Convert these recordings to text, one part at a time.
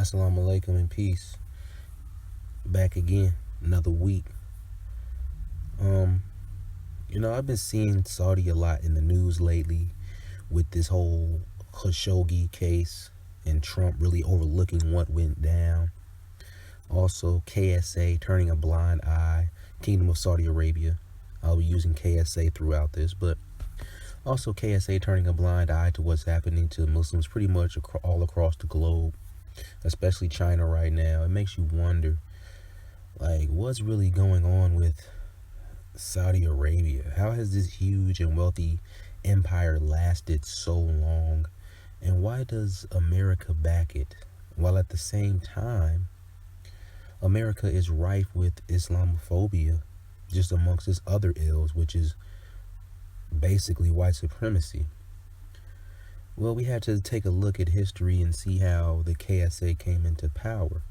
Assalamu alaikum and peace. Back again, another week. Um, I've been seeing Saudi a lot in the news lately with this whole Khashoggi case and Trump really overlooking what went down. Also, KSA turning a blind eye, Kingdom of Saudi Arabia. I'll be using KSA throughout this, but also KSA turning a blind eye to what's happening to Muslims pretty much all across the globe, especially China right now. It makes you wonder, like, what's really going on with Saudi Arabia? How has this huge and wealthy empire lasted so long? And why does America back it? While at the same time, America is rife with Islamophobia, just amongst its other ills, which is basically white supremacy. Well, we had to take a look at history and see how the KSA came into power.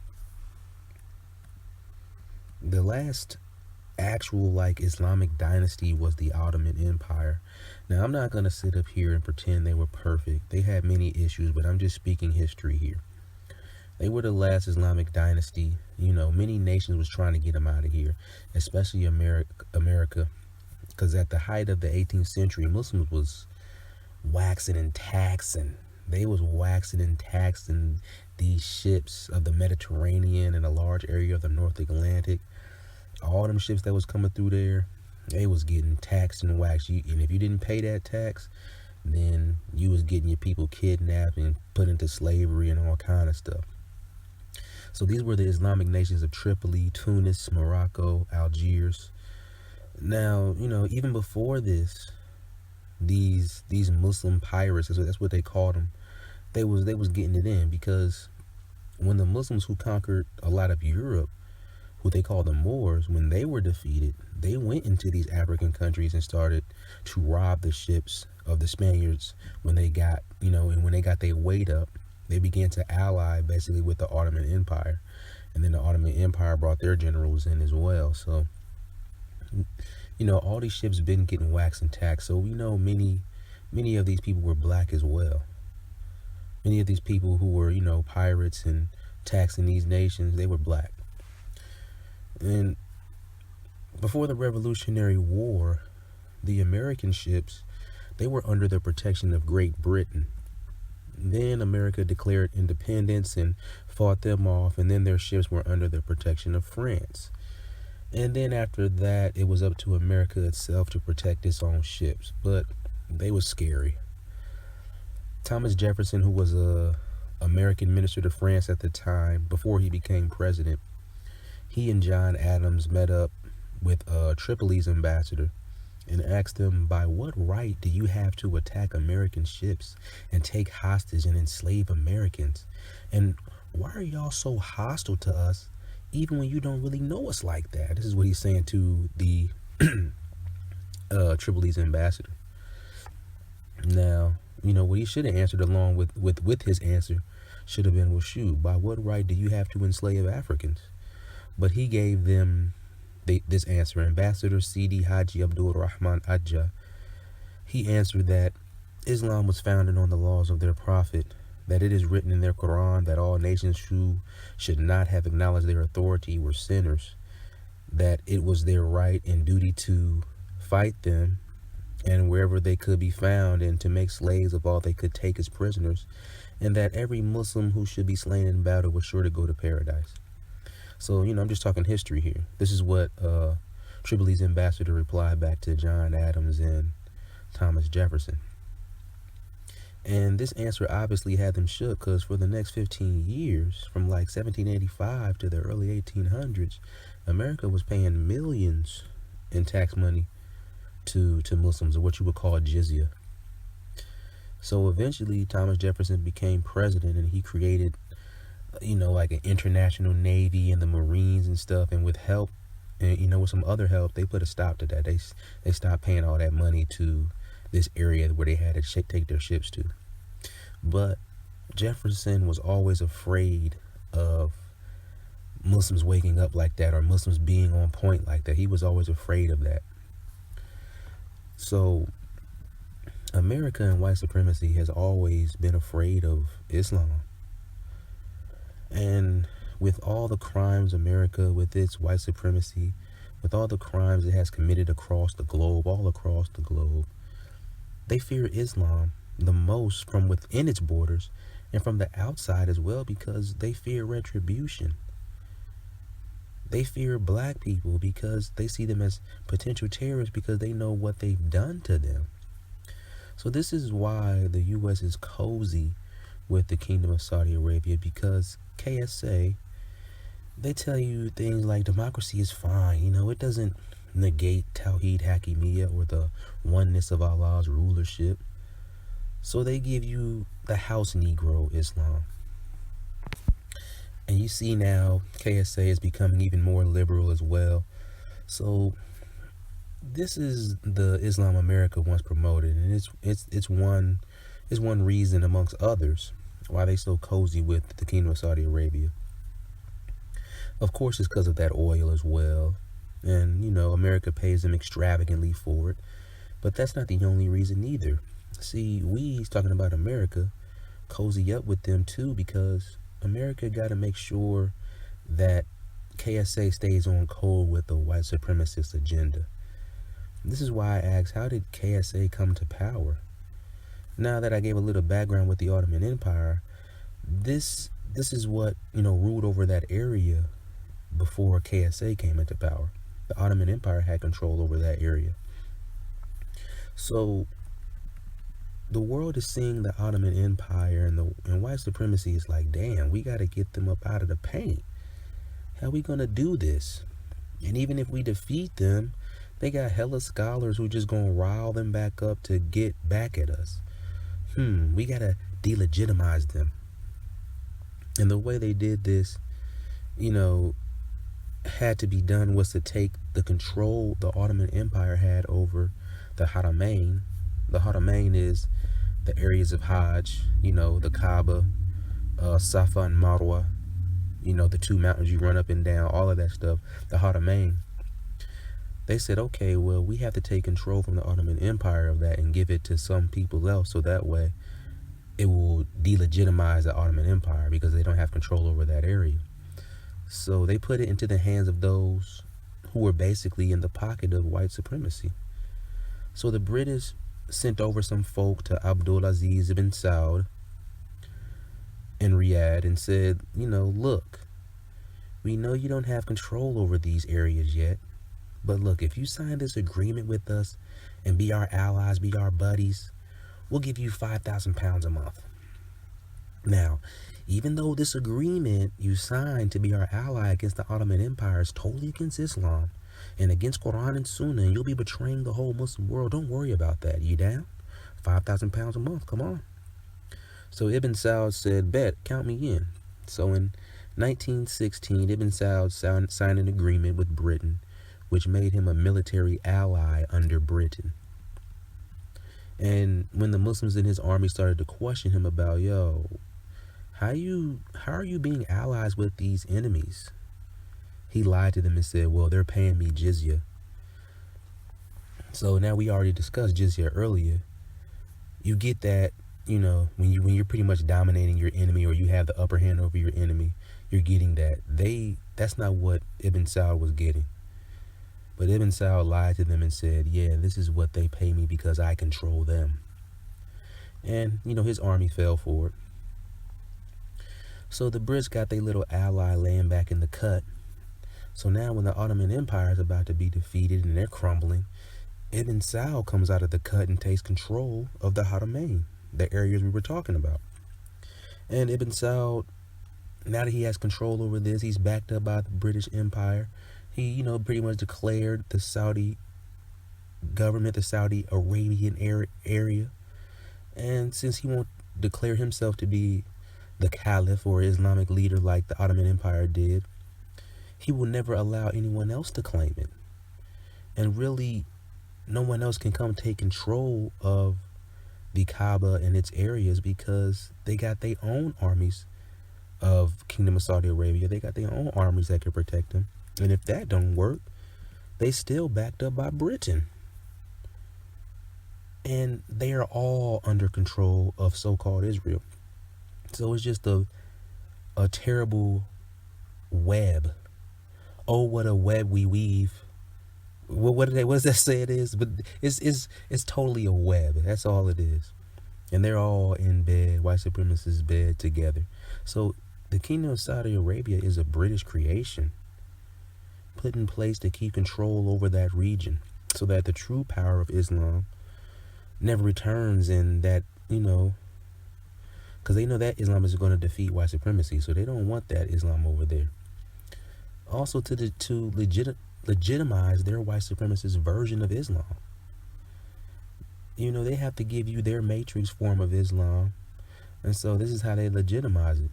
The last actual Islamic dynasty was the Ottoman Empire. Now, I'm not going to sit up here and pretend they were perfect. They had many issues, but I'm just speaking history here. They were the last Islamic dynasty. Many nations was trying to get them out of here, especially America, because at the height of the 18th century, Muslims was waxing and taxing. They was waxing and taxing these ships of the Mediterranean and a large area of the North Atlantic. All them ships that was coming through there, they was getting taxed and waxed. And if you didn't pay that tax, then you was getting your people kidnapped and put into slavery and all kind of stuff. So these were the Islamic nations of Tripoli, Tunis, Morocco, Algiers. Now, even before this, these Muslim pirates, that's what they called them, they was getting it in, because when the Muslims who conquered a lot of Europe, who they called the Moors, when they were defeated, they went into these African countries and started to rob the ships of the Spaniards. When they got, and when they got their weight up, they began to ally basically with the Ottoman Empire. And then the Ottoman Empire brought their generals in as well. So, all these ships been getting waxed and taxed. So we know many of these people were black as well. Many of these people who were, pirates and taxing these nations, they were black. And before the Revolutionary War, the American ships, they were under the protection of Great Britain. Then America declared independence and fought them off, and then their ships were under the protection of France. And then after that, it was up to America itself to protect its own ships, but they were scary. Thomas Jefferson, who was a American minister to France at the time, before he became president, he and John Adams met up with Tripoli's ambassador and asked them, by what right do you have to attack American ships and take hostage and enslave Americans? And why are y'all so hostile to us, even when you don't really know us like that? This is what he's saying to the Tripoli's ambassador. Now, what he should have answered along with his answer should have been, well, shoot, by what right do you have to enslave Africans? But he gave them this answer. Ambassador Sidi Haji Abdul Rahman Adja, he answered that Islam was founded on the laws of their prophet, that it is written in their Quran that all nations who should not have acknowledged their authority were sinners, that it was their right and duty to fight them and wherever they could be found, and to make slaves of all they could take as prisoners, and that every Muslim who should be slain in battle was sure to go to paradise. So, I'm just talking history here. This is what Tripoli's ambassador replied back to John Adams and Thomas Jefferson. And this answer obviously had them shook, because for the next 15 years, from 1785 to the early 1800s, America was paying millions in tax money to Muslims, or what you would call jizya. So eventually Thomas Jefferson became president, and he created an international navy and the Marines and stuff, and with help, and with some other help, they put a stop to that. They stopped paying all that money to this area where they had to take their ships to. But Jefferson was always afraid of Muslims waking up like that, or Muslims being on point like that. He was always afraid of that. So America and white supremacy has always been afraid of Islam. And with all the crimes America, with its white supremacy, with all the crimes it has committed across the globe, all across the globe, they fear Islam the most from within its borders and from the outside as well, because they fear retribution. They fear black people because they see them as potential terrorists because they know what they've done to them. So this is why the U.S. is cozy with the Kingdom of Saudi Arabia, because KSA, they tell you things like democracy is fine. You know, it doesn't negate Tawheed Hakimiyya or the oneness of Allah's rulership. So they give you the house Negro Islam. And you see now KSA is becoming even more liberal as well. So this is the Islam America once promoted, and it's one reason amongst others why they so cozy with the Kingdom of Saudi Arabia. Of course, it's because of that oil as well, and you know America pays them extravagantly for it. But that's not the only reason either. See, we's talking about America, cozy up with them too, because America got to make sure that KSA stays on code with the white supremacist agenda. This is why I asked, how did KSA come to power? Now that I gave a little background with the Ottoman Empire, this is what, you know, ruled over that area before KSA came into power. The Ottoman Empire had control over that area. So the world is seeing the Ottoman Empire and white supremacy is like, damn, we got to get them up out of the paint. How are we going to do this? And even if we defeat them, they got hella scholars who just going to rile them back up to get back at us. We got to delegitimize them. And the way they did this, you know, had to be done was to take the control the Ottoman Empire had over the Haramain. The Haramain is the areas of Hajj, you know, the Kaaba, Safa and Marwa, you know, the two mountains you run up and down, all of that stuff, the Haramain. They said, okay, well, we have to take control from the Ottoman Empire of that and give it to some people else, so that way it will delegitimize the Ottoman Empire because they don't have control over that area. So they put it into the hands of those who were basically in the pocket of white supremacy. So the British sent over some folk to Abdulaziz ibn Saud in Riyadh and said, you know, look, we know you don't have control over these areas yet, but look, if you sign this agreement with us and be our allies, be our buddies, we'll give you £5,000 a month. Now, even though this agreement you signed to be our ally against the Ottoman Empire is totally against Islam and against Quran and Sunnah, and you'll be betraying the whole Muslim world, don't worry about that. You down? £5,000 a month, come on. So Ibn Saud said, bet, count me in. So in 1916, Ibn Saud signed an agreement with Britain, which made him a military ally under Britain. And when the Muslims in his army started to question him about, yo, how are you being allies with these enemies? He lied to them and said, well, they're paying me jizya. So now we already discussed jizya earlier. You get that, you know, when you're pretty much dominating your enemy or you have the upper hand over your enemy, you're getting that. That's not what Ibn Saud was getting. But Ibn Saud lied to them and said, yeah, this is what they pay me because I control them. And, you know, his army fell for it. So the Brits got their little ally laying back in the cut. So now when the Ottoman Empire is about to be defeated and they're crumbling, Ibn Saud comes out of the cut and takes control of the Haramain, the areas we were talking about. And Ibn Saud, now that he has control over this, he's backed up by the British Empire. He, you know, pretty much declared the Saudi government, the Saudi Arabian area. And since he won't declare himself to be the caliph or Islamic leader like the Ottoman Empire did, he will never allow anyone else to claim it. And really, no one else can come take control of the Kaaba and its areas because they got their own armies of Kingdom of Saudi Arabia. They got their own armies that can protect them. And if that don't work, they still backed up by Britain. And they are all under control of so-called Israel. So it's just a terrible web. Oh, what a web we weave. What does that say it is? But it's totally a web. That's all it is. And they're all in bed, white supremacists bed together. So the Kingdom of Saudi Arabia is a British creation put in place to keep control over that region so that the true power of Islam never returns, and that, because they know that Islam is going to defeat white supremacy, so they don't want that Islam over there. Also to legitimize their white supremacist version of Islam. They have to give you their matrix form of Islam, and so this is how they legitimize it.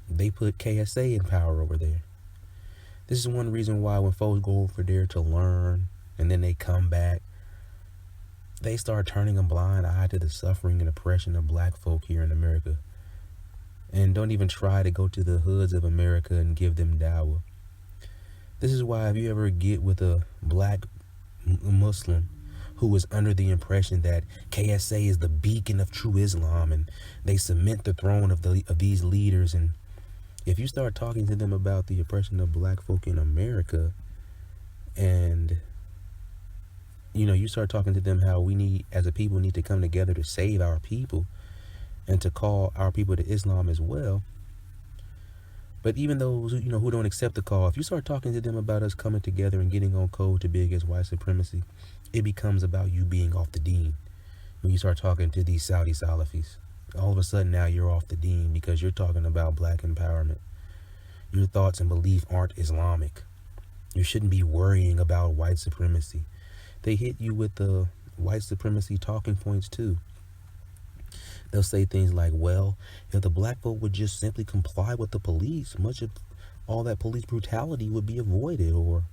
They put KSA in power over there. This is one reason why when folks go over there to learn and then they come back, they start turning a blind eye to the suffering and oppression of black folk here in America, and don't even try to go to the hoods of America and give them dawah. This is why if you ever get with a black Muslim who is under the impression that KSA is the beacon of true Islam and they cement the throne of these leaders, and if you start talking to them about the oppression of black folk in America, and you start talking to them how we need, as a people, need to come together to save our people and to call our people to Islam as well. But even those who don't accept the call, if you start talking to them about us coming together and getting on code to be against white supremacy, it becomes about you being off the deen. When you start talking to these Saudi Salafis, all of a sudden now you're off the deen because you're talking about black empowerment. Your thoughts and belief aren't Islamic. You shouldn't be worrying about white supremacy. They hit you with the white supremacy talking points too. They'll say things like, well, if the black folk would just simply comply with the police, much of all that police brutality would be avoided. Or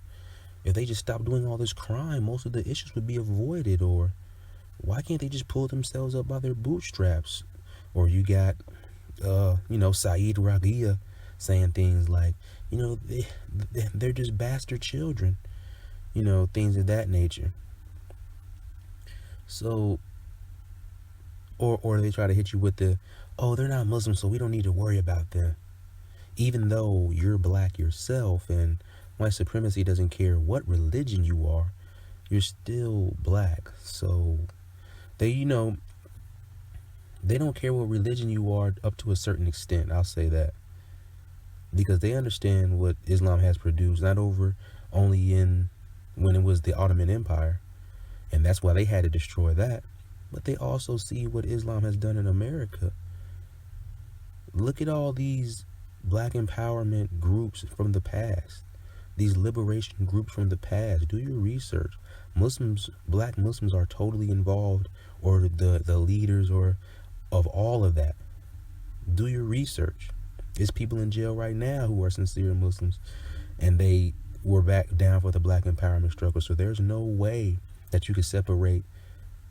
if they just stop doing all this crime, most of the issues would be avoided. Or why can't they just pull themselves up by their bootstraps? Or you got, Saeed Raghia saying things like, they're just bastard children, things of that nature. So, or they try to hit you with the, oh, they're not Muslim, so we don't need to worry about them. Even though you're black yourself and white supremacy doesn't care what religion you are, you're still black. So they don't care what religion you are up to a certain extent. I'll say that. Because they understand what Islam has produced, not only in when it was the Ottoman Empire, and that's why they had to destroy that, but they also see what Islam has done in America. Look at all these black empowerment groups from the past, these liberation groups from the past. Do your research. Black Muslims are totally involved, or the leaders or of all of that. Do your research. There's people in jail right now who are sincere Muslims, and they were back down for the black empowerment struggle. So there's no way that you could separate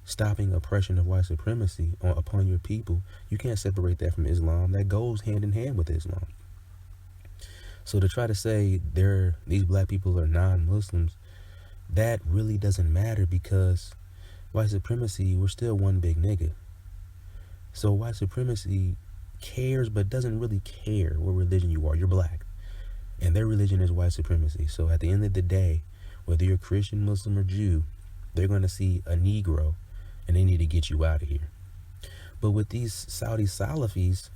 stopping oppression of white supremacy upon your people. You can't separate that from Islam. That goes hand in hand with Islam. So to try to say these black people are non-Muslims, that really doesn't matter, because white supremacy, we're still one big nigga. So white supremacy cares but doesn't really care what religion you are. You're black, and their religion is white supremacy. So at the end of the day, whether you're Christian, Muslim, or Jew, they're going to see a Negro and they need to get you out of here. But with these Saudi Salafis,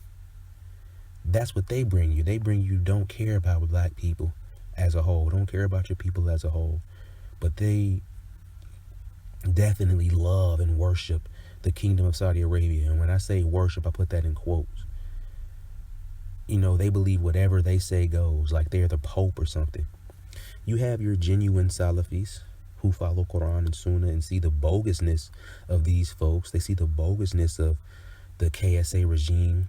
that's what they bring you. They bring you don't care about black people as a whole, don't care about your people as a whole, but they definitely love and worship the Kingdom of Saudi Arabia. And when I say worship, I put that in quotes. They believe whatever they say goes, like they're the Pope or something. You have your genuine Salafis who follow Quran and Sunnah and see the bogusness of these folks. They see the bogusness of the KSA regime.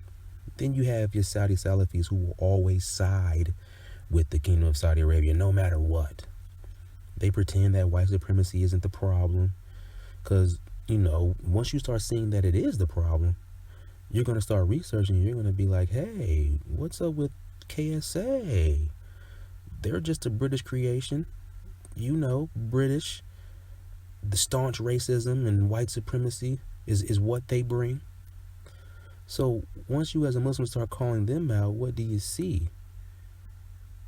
Then you have your Saudi Salafis who will always side with the Kingdom of Saudi Arabia no matter what. They pretend that white supremacy isn't the problem, because, once you start seeing that it is the problem, you're going to start researching. You're going to be like, hey, what's up with KSA? They're just a British creation. British. The staunch racism and white supremacy is what they bring. So once you as a Muslim start calling them out, what do you see?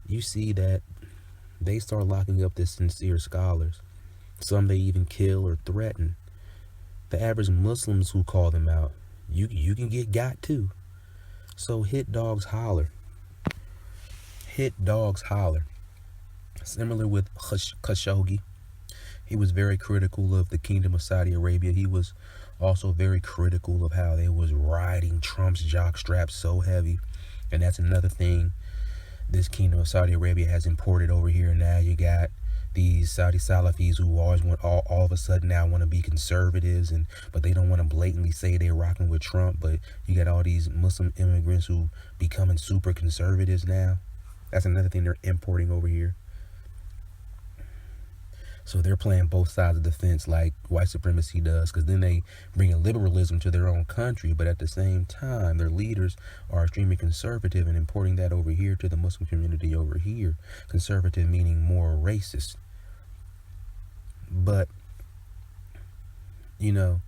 You see that they start locking up the sincere scholars. Some they even kill or threaten. The average Muslims who call them out, you can get got too. So hit dogs holler. Hit dogs holler. Similar with Khashoggi. He was very critical of the Kingdom of Saudi Arabia. He was also very critical of how they was riding Trump's jockstrap so heavy. And that's another thing this Kingdom of Saudi Arabia has imported over here. Now you got these Saudi Salafis who always want all of a sudden now want to be conservatives, but they don't want to blatantly say they're rocking with Trump. But you got all these Muslim immigrants who becoming super conservatives now. That's another thing they're importing over here. So they're playing both sides of the fence like white supremacy does, because then they bring a liberalism to their own country, but at the same time, their leaders are extremely conservative and importing that over here to the Muslim community over here. Conservative meaning more racist. But, you know,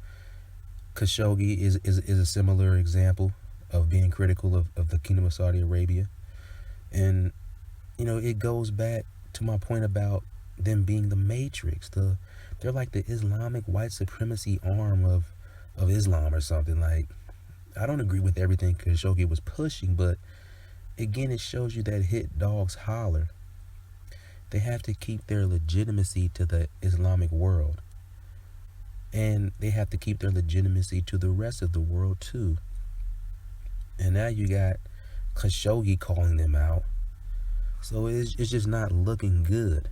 Khashoggi is a similar example of being critical of the Kingdom of Saudi Arabia. And, you know, it goes back to my point about them being the matrix. They're like the Islamic white supremacy arm of Islam or something. Like, I don't agree with everything Khashoggi was pushing, but again, it shows you that hit dogs holler. They have to keep their legitimacy to the Islamic world, and they have to keep their legitimacy to the rest of the world too. And now you got Khashoggi calling them out, so it's just not looking good.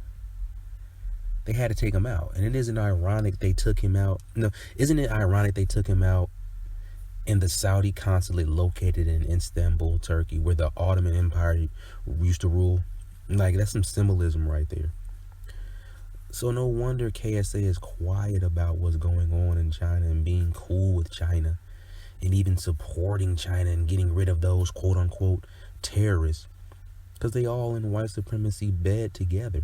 They had to take him out. And isn't it ironic they took him out? No, isn't it ironic they took him out in the Saudi consulate located in Istanbul, Turkey, where the Ottoman Empire used to rule? Like, that's some symbolism right there. So no wonder KSA is quiet about what's going on in China and being cool with China and even supporting China and getting rid of those quote-unquote terrorists, because they all in white supremacy bed together.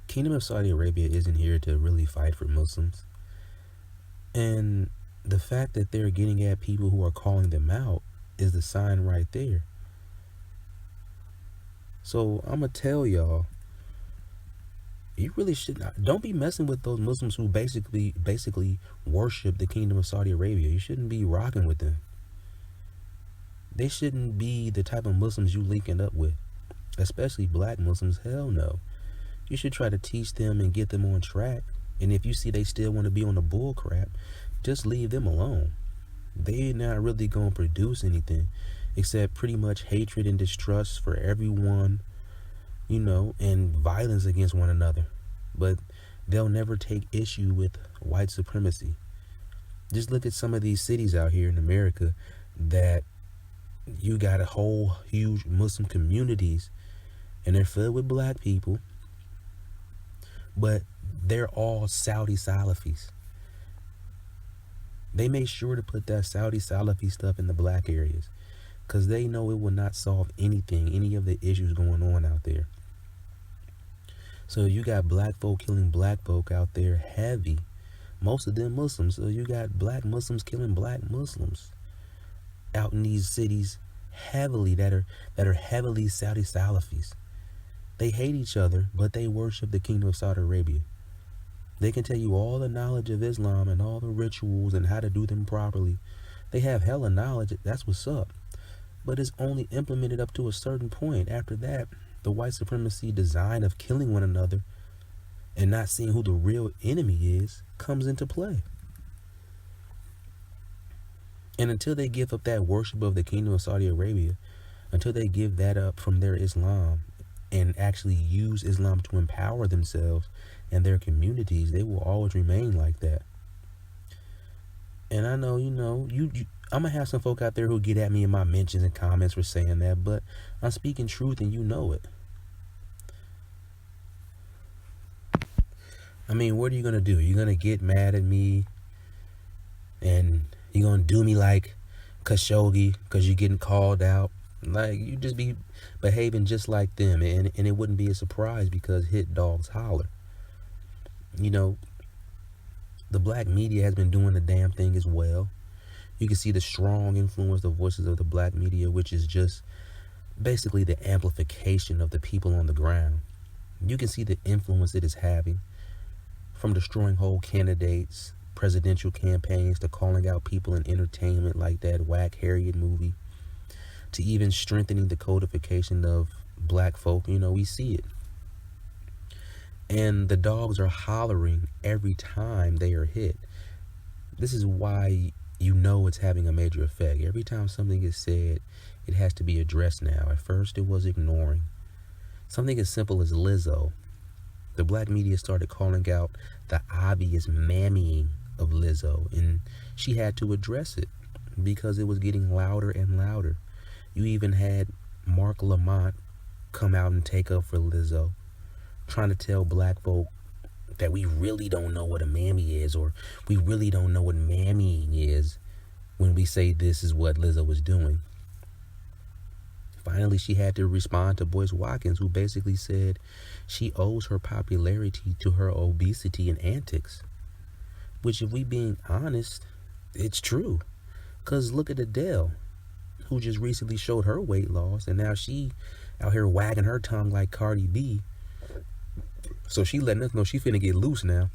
Kingdom of Saudi Arabia isn't here to really fight for Muslims. And the fact that they're getting at people who are calling them out is the sign right there. So I'm going to tell y'all, you really should not, don't be messing with those Muslims who basically worship the Kingdom of Saudi Arabia. You shouldn't be rocking with them. They shouldn't be the type of Muslims you linking up with, especially black Muslims. Hell no. You should try to teach them and get them on track. And if you see they still want to be on the bull crap, just leave them alone. They're not really going to produce anything except pretty much hatred and distrust for everyone, you know, and violence against one another. But they'll never take issue with white supremacy. Just look at some of these cities out here in America that you got a whole huge Muslim communities, and they're filled with black people, but they're all Saudi Salafis. They made sure to put that Saudi Salafi stuff in the black areas because they know it will not solve anything, any of the issues going on out there. So you got black folk killing black folk out there heavy, most of them Muslims. So you got black Muslims killing black Muslims out in these cities heavily that are heavily Saudi Salafis. They hate each other, but they worship the Kingdom of Saudi Arabia. They can tell you all the knowledge of Islam and all the rituals and how to do them properly. They have hella knowledge, that's what's up. But it's only implemented up to a certain point. After that, the white supremacy design of killing one another and not seeing who the real enemy is comes into play. And until they give up that worship of the Kingdom of Saudi Arabia, until they give that up from their Islam and actually use Islam to empower themselves and their communities, they will always remain like that. And I know, you know, I'm going to have some folk out there who get at me in my mentions and comments for saying that, but I'm speaking truth and you know it. I mean, what are you going to do? You're going to get mad at me and you're going to do me like Khashoggi because you're getting called out? Like, you just be behaving just like them, and it wouldn't be a surprise because hit dogs holler. You know, the black media has been doing the damn thing as well. You can see the strong influence of voices of the black media, which is just basically the amplification of the people on the ground. You can see the influence it is having, from destroying whole candidates, presidential campaigns, to calling out people in entertainment like that whack Harriet movie, to even strengthening the codification of black folk. We see it. And the dogs are hollering every time they are hit. This is why it's having a major effect. Every time something is said, it has to be addressed now. At first, it was ignoring. Something as simple as Lizzo. The black media started calling out the obvious mammying of Lizzo, and she had to address it because it was getting louder and louder. You even had Mark Lamont come out and take up for Lizzo, trying to tell black folk that we really don't know what a mammy is, or we really don't know what mammying is when we say this is what Lizzo was doing. Finally, she had to respond to Boyce Watkins, who basically said she owes her popularity to her obesity and antics. Which, if we being honest, it's true. Because look at Adele, who just recently showed her weight loss, and now she out here wagging her tongue like Cardi B. So she letting us know she finna get loose now.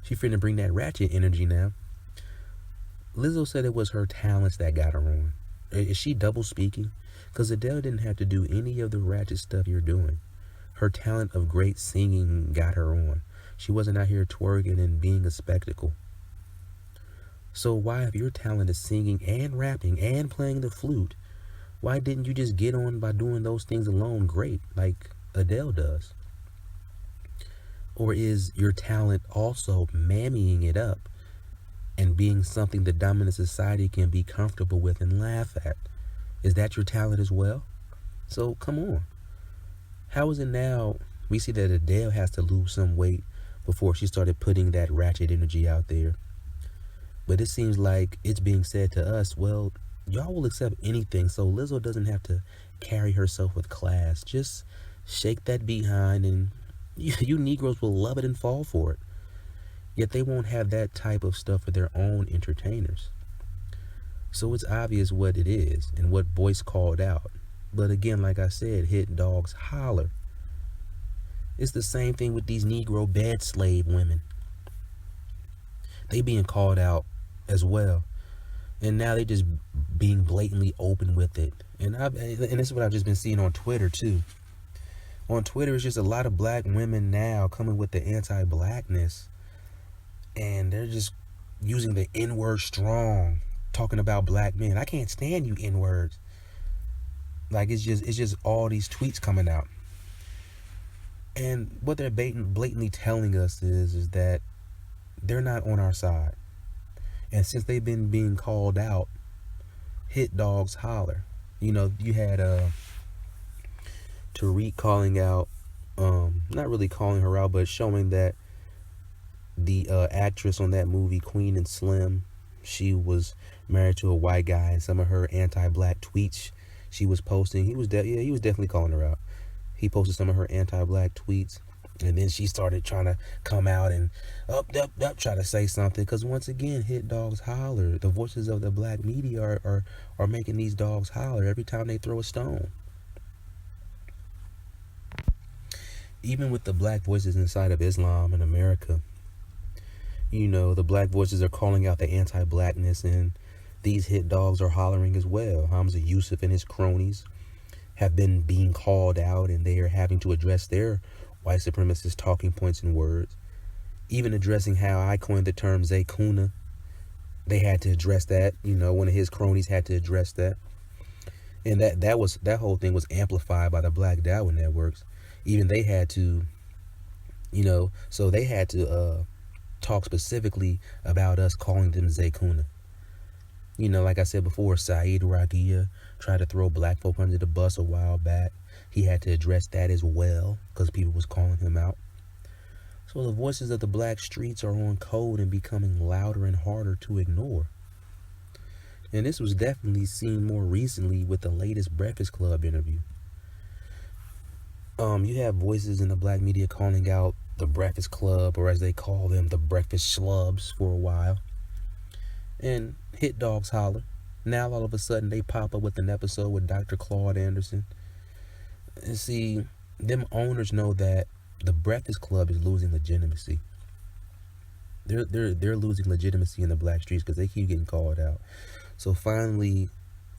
She finna bring that ratchet energy now. Lizzo said it was her talents that got her on. Is she double speaking? Because Adele didn't have to do any of the ratchet stuff you're doing. Her talent of great singing got her on. She wasn't out here twerking and being a spectacle. So why, if your talent is singing and rapping and playing the flute, why didn't you just get on by doing those things alone great, like Adele does? Or is your talent also mammying it up and being something the dominant society can be comfortable with and laugh at? Is that your talent as well? So come on. How is it now we see that Adele has to lose some weight before she started putting that ratchet energy out there? But it seems like it's being said to us, well, y'all will accept anything, so Lizzo doesn't have to carry herself with class. Just shake that behind and you Negroes will love it and fall for it. Yet they won't have that type of stuff for their own entertainers. So it's obvious what it is and what Boyce called out. But again, like I said, hit dogs holler. It's the same thing with these Negro bed slave women. They being called out as well. And now they just being blatantly open with it. And this is what I've just been seeing on Twitter too. On Twitter, it's just a lot of black women now coming with the anti-blackness. And they're just using the N-word strong, talking about black men. I can't stand you N-words. Like, it's just all these tweets coming out. And what they're blatantly telling us is that they're not on our side. And since they've been being called out, hit dogs holler. You had Tariq calling out, not really calling her out, but showing that the actress on that movie, Queen and Slim, she was married to a white guy, and some of her anti-black tweets she was posting, he was definitely calling her out. He posted some of her anti-black tweets, and then she started trying to come out and try to say something, because once again, hit dogs holler. The voices of the black media are making these dogs holler every time they throw a stone. Even with the black voices inside of Islam in America, the black voices are calling out the anti-blackness, and these hit dogs are hollering as well. Hamza Yusuf and his cronies have been being called out, and they are having to address their white supremacist talking points and words. Even addressing how I coined the term Zaykuna, they had to address that. One of his cronies had to address that. And that whole thing was amplified by the Black Dawa networks. Even they had to, so they had to talk specifically about us calling them Zaykuna. Like I said before, Saeed Raghia tried to throw black folk under the bus a while back. He had to address that as well because people was calling him out. So the voices of the black streets are on code and becoming louder and harder to ignore. And this was definitely seen more recently with the latest Breakfast Club interview. You have voices in the black media calling out the Breakfast Club, or as they call them, the breakfast schlubs, for a while. and hit Dogs Holler. Now all of a sudden they pop up with an episode with Dr. Claude Anderson. And see, them owners know that the Breakfast Club is losing legitimacy. They're losing legitimacy in the black streets because they keep getting called out. So finally,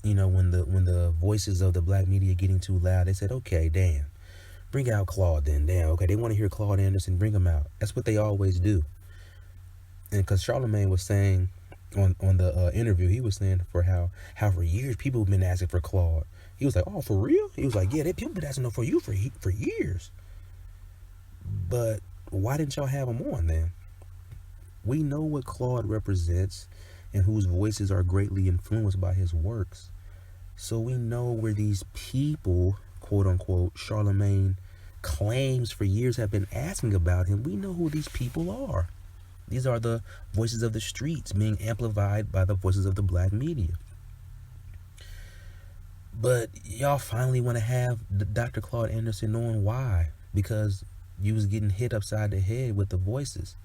when the voices of the black media are getting too loud, they said, okay, damn, bring out Claude then. Damn, okay, they want to hear Claude Anderson, bring him out. That's what they always do. And because Charlemagne was saying on the interview, he was saying how for years people have been asking for Claude. He was like, oh, for real? He was like, yeah, people been asking for you for years. But why didn't y'all have him on then? We know what Claude represents and whose voices are greatly influenced by his works. So we know where these people, quote unquote, Charlemagne claims for years have been asking about him. We know who these people are. These are the voices of the streets being amplified by the voices of the black media. But y'all finally want to have Dr. Claude Anderson on. Why? Because you was getting hit upside the head with the voices.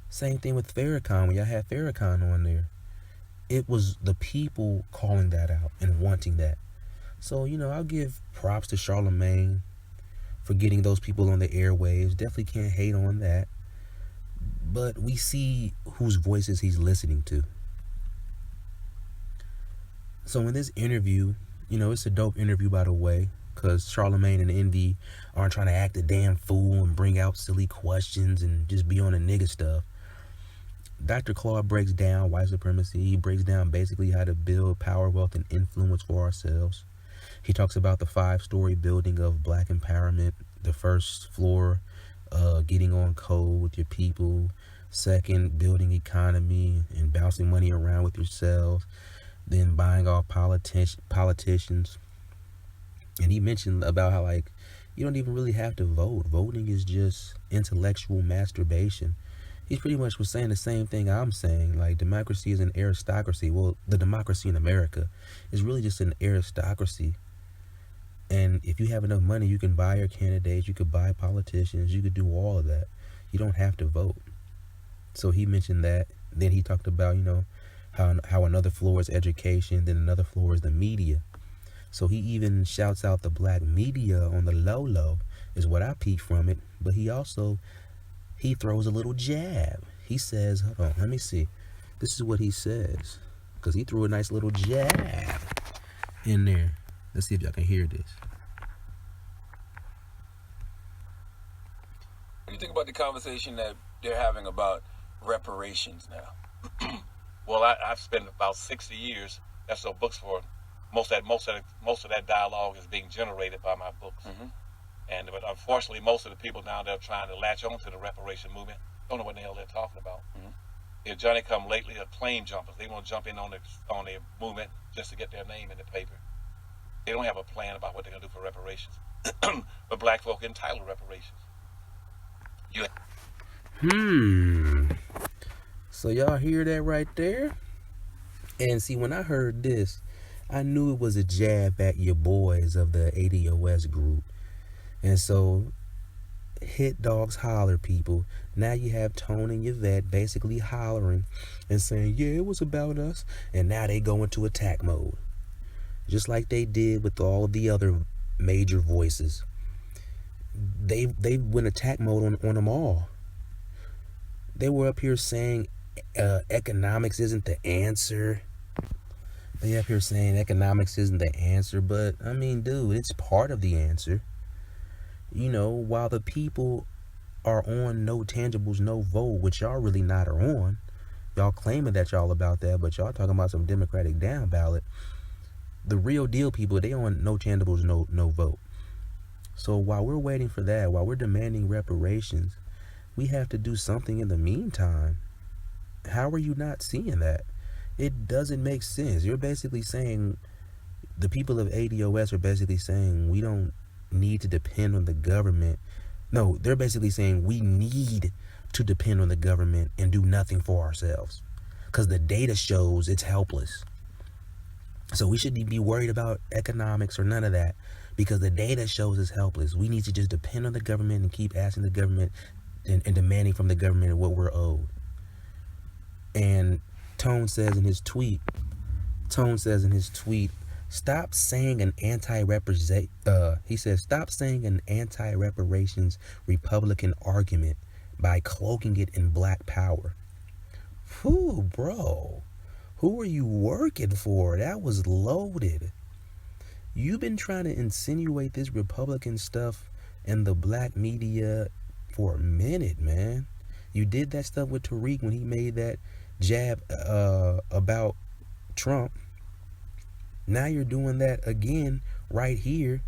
Same thing with Farrakhan. When y'all had Farrakhan on there, it was the people calling that out and wanting that. So, I'll give props to Charlemagne for getting those people on the airwaves. Definitely can't hate on that. But we see whose voices he's listening to. So in this interview, it's a dope interview, by the way, because Charlemagne and Envy aren't trying to act a damn fool and bring out silly questions and just be on the nigga stuff. Dr. Claude breaks down white supremacy. He breaks down basically how to build power, wealth, and influence for ourselves. He talks about the 5-story building of black empowerment. The first floor, getting on code with your people. Second, building economy and bouncing money around with yourselves. Then buying off politicians. And he mentioned about how, you don't even really have to vote. Voting is just intellectual masturbation. He pretty much was saying the same thing I'm saying. Democracy is an aristocracy. Well, the democracy in America is really just an aristocracy. And if you have enough money, you can buy your candidates, you could buy politicians, you could do all of that. You don't have to vote. So he mentioned that. Then he talked about, how another floor is education, then another floor is the media. So he even shouts out the black media on the low, is what I peeped from it. But he throws a little jab. He says, hold on, let me see. This is what he says. Because he threw a nice little jab in there. Let's see if y'all can hear this. What do you think about the conversation that they're having about reparations now? Well, I've spent about 60 years. That's what books for. Most of that dialogue is being generated by my books. Mm-hmm. But unfortunately, most of the people now that are trying to latch on to the reparation movement don't know what the hell they're talking about. Mm-hmm. If Johnny come lately are claim jumpers. They want to jump in on the movement just to get their name in the paper. They don't have a plan about what they're going to do for reparations. But black folk entitled reparations. So y'all hear that right there? And see, when I heard this, I knew it was a jab at your boys of the ADOS group. And so, hit Dogs Holler, people. Now you have Tone and Yvette basically hollering and saying, yeah, it was about us. And now they go into attack mode. Just like they did with all of the other major voices. They went attack mode on them all. They were up here saying economics isn't the answer. They up here saying economics isn't the answer. But, I mean, dude, it's part of the answer. While the people are on no tangibles, no vote, which y'all really not are on. Y'all claiming that y'all about that, but y'all talking about some Democratic down ballot. The real deal people, they on no tangibles, no vote. So while we're waiting for that, while we're demanding reparations, we have to do something in the meantime. How are you not seeing that? It doesn't make sense. You're basically saying, the people of ADOS are basically saying we don't need to depend on the government. No, they're basically saying we need to depend on the government and do nothing for ourselves. Because the data shows it's helpless. So we shouldn't be worried about economics or none of that, because the data shows it's helpless. We need to just depend on the government and keep asking the government and demanding from the government what we're owed. And Tone says in his tweet, stop saying an he says, stop saying an anti-reparations Republican argument by cloaking it in black power. Whew, bro. Who are you working for? That was loaded. You've been trying to insinuate this Republican stuff in the black media for a minute, man. You did that stuff with Tariq when he made that jab about Trump. Now you're doing that again right here.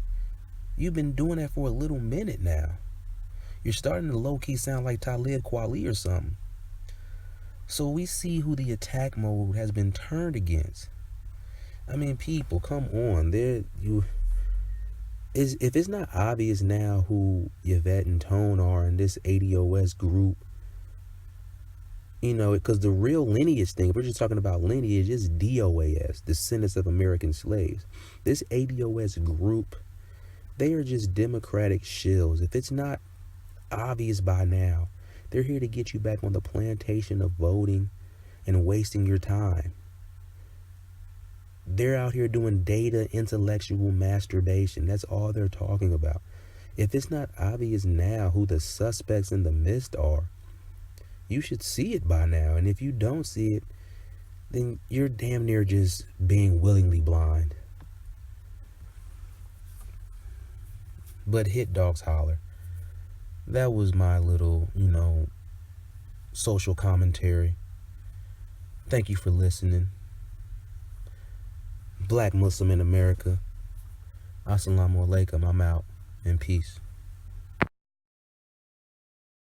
You've been doing that for a little minute now. You're starting to low-key sound like Talib Kweli or something. So we see who the attack mode has been turned against. I mean, people, come on. If it's not obvious now who Yvette and Tone are in this ADOS group, you know, because the real lineage thing, if we're just talking about lineage, is DOAS, Descendants of American Slaves. This ADOS group, they are just Democratic shills. If it's not obvious by now, they're here to get you back on the plantation of voting and wasting your time. They're out here doing data intellectual masturbation. That's all they're talking about. If it's not obvious now who the suspects in the mist are, you should see it by now. And if you don't see it, then you're damn near just being willingly blind. But hit Dogs Holler. That was my little, social commentary. Thank you for listening. Black Muslim in America. Assalamu alaikum. I'm out. And peace.